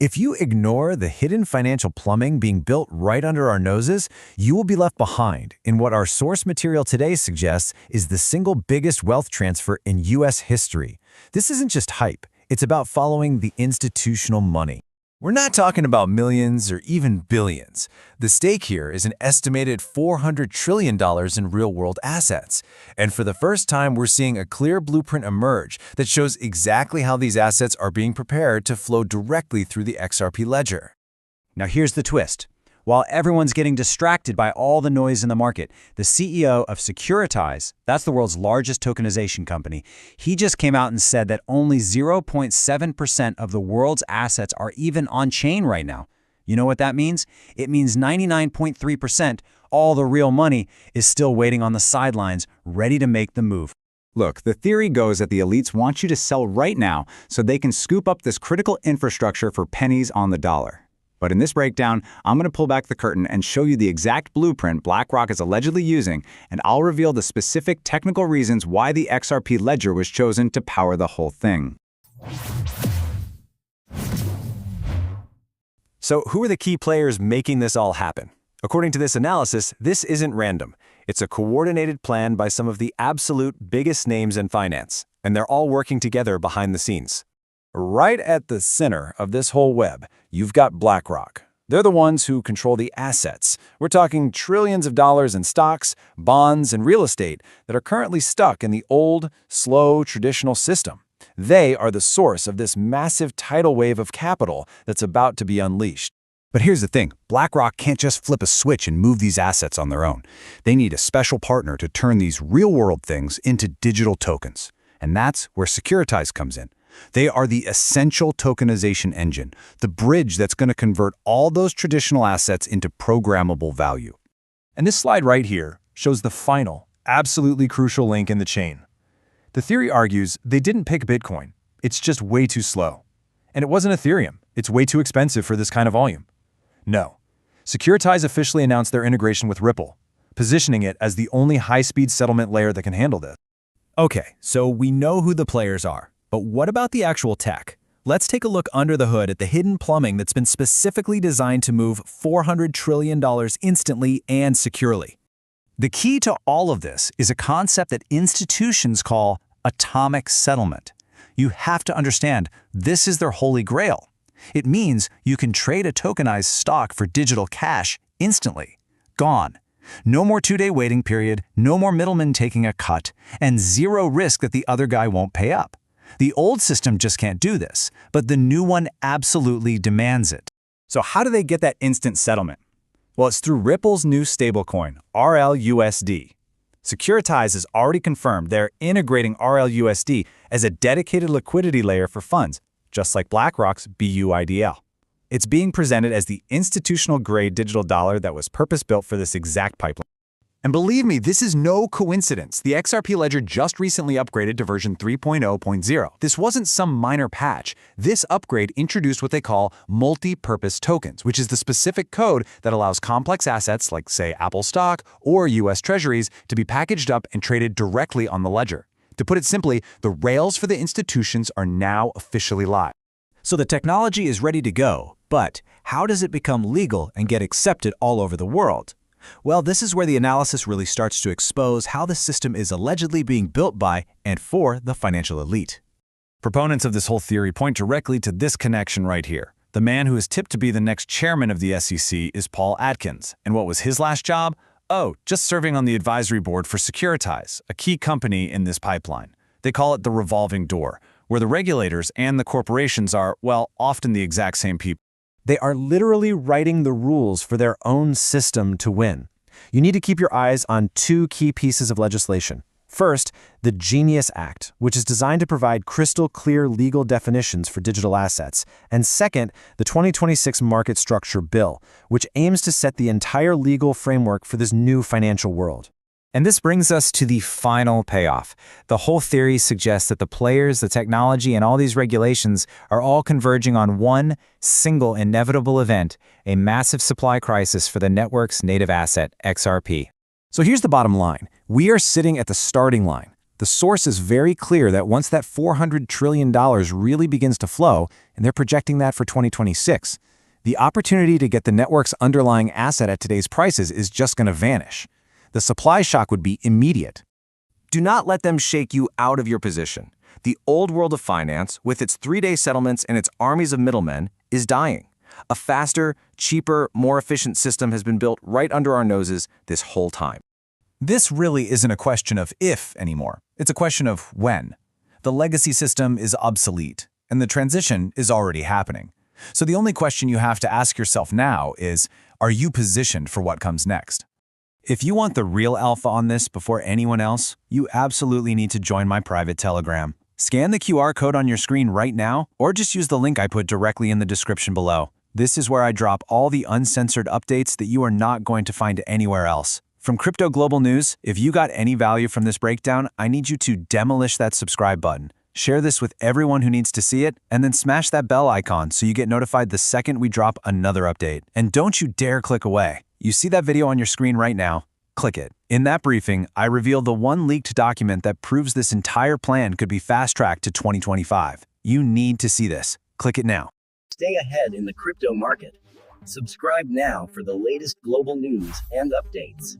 If you ignore the hidden financial plumbing being built right under our noses, you will be left behind in what our source material today suggests is the single biggest wealth transfer in U.S. history. This isn't just hype, it's about following the institutional money. We're not talking about millions or even billions. The stake here is an estimated $400 trillion in real-world assets. And for the first time, we're seeing a clear blueprint emerge that shows exactly how these assets are being prepared to flow directly through the XRP Ledger. Now here's the twist. While everyone's getting distracted by all the noise in the market, the CEO of Securitize, that's the world's largest tokenization company, he just came out and said that only 0.7% of the world's assets are even on-chain right now. You know what that means? It means 99.3%, all the real money, is still waiting on the sidelines, ready to make the move. Look, the theory goes that the elites want you to sell right now so they can scoop up this critical infrastructure for pennies on the dollar. But in this breakdown, I'm going to pull back the curtain and show you the exact blueprint BlackRock is allegedly using, and I'll reveal the specific technical reasons why the XRP Ledger was chosen to power the whole thing. So who are the key players making this all happen? According to this analysis, this isn't random. It's a coordinated plan by some of the absolute biggest names in finance, and they're all working together behind the scenes. Right at the center of this whole web, you've got BlackRock. They're the ones who control the assets. We're talking trillions of dollars in stocks, bonds, and real estate that are currently stuck in the old, slow, traditional system. They are the source of this massive tidal wave of capital that's about to be unleashed. But here's the thing, BlackRock can't just flip a switch and move these assets on their own. They need a special partner to turn these real-world things into digital tokens. And that's where Securitize comes in. They are the essential tokenization engine, the bridge that's going to convert all those traditional assets into programmable value. And this slide right here shows the final, absolutely crucial link in the chain. The theory argues they didn't pick Bitcoin. It's just way too slow. And it wasn't Ethereum. It's way too expensive for this kind of volume. No. Securitize officially announced their integration with Ripple, positioning it as the only high-speed settlement layer that can handle this. Okay, so we know who the players are. But what about the actual tech? Let's take a look under the hood at the hidden plumbing that's been specifically designed to move $400 trillion instantly and securely. The key to all of this is a concept that institutions call atomic settlement. You have to understand, this is their holy grail. It means you can trade a tokenized stock for digital cash instantly. Gone. No more two-day waiting period, no more middlemen taking a cut, and zero risk that the other guy won't pay up. The old system just can't do this, but the new one absolutely demands it. So how do they get that instant settlement? Well, it's through Ripple's new stablecoin, RLUSD. Securitize has already confirmed they're integrating RLUSD as a dedicated liquidity layer for funds, just like BlackRock's BUIDL. It's being presented as the institutional-grade digital dollar that was purpose-built for this exact pipeline. And believe me, this is no coincidence. The XRP Ledger just recently upgraded to version 3.0.0. This wasn't some minor patch. This upgrade introduced what they call multi-purpose tokens, which is the specific code that allows complex assets like, say, Apple stock or US Treasuries to be packaged up and traded directly on the ledger. To put it simply, the rails for the institutions are now officially live. So the technology is ready to go, but how does it become legal and get accepted all over the world? Well, this is where the analysis really starts to expose how the system is allegedly being built by and for the financial elite. Proponents of this whole theory point directly to this connection right here. The man who is tipped to be the next chairman of the SEC is Paul Atkins. And what was his last job? Oh, just serving on the advisory board for Securitize, a key company in this pipeline. They call it the revolving door, where the regulators and the corporations are, well, often the exact same people. They are literally writing the rules for their own system to win. You need to keep your eyes on two key pieces of legislation. First, the Genius Act, which is designed to provide crystal clear legal definitions for digital assets. And second, the 2026 Market Structure Bill, which aims to set the entire legal framework for this new financial world. And this brings us to the final payoff. The whole theory suggests that the players, the technology, and all these regulations are all converging on one single inevitable event, a massive supply crisis for the network's native asset, XRP. So here's the bottom line. We are sitting at the starting line. The source is very clear that once that $400 trillion really begins to flow, and they're projecting that for 2026, the opportunity to get the network's underlying asset at today's prices is just going to vanish. The supply shock would be immediate. Do not let them shake you out of your position. The old world of finance, with its 3-day settlements and its armies of middlemen, is dying. A faster, cheaper, more efficient system has been built right under our noses this whole time. This really isn't a question of if anymore. It's a question of when. The legacy system is obsolete, and the transition is already happening. So the only question you have to ask yourself now is, are you positioned for what comes next? If you want the real alpha on this before anyone else, you absolutely need to join my private Telegram. Scan the QR code on your screen right now, or just use the link I put directly in the description below. This is where I drop all the uncensored updates that you are not going to find anywhere else. From Crypto Global News, if you got any value from this breakdown, I need you to demolish that subscribe button. Share this with everyone who needs to see it, and then smash that bell icon so you get notified the second we drop another update. And don't you dare click away. You see that video on your screen right now? Click it. In that briefing, I reveal the one leaked document that proves this entire plan could be fast-tracked to 2025. You need to see this. Click it now. Stay ahead in the crypto market. Subscribe now for the latest global news and updates.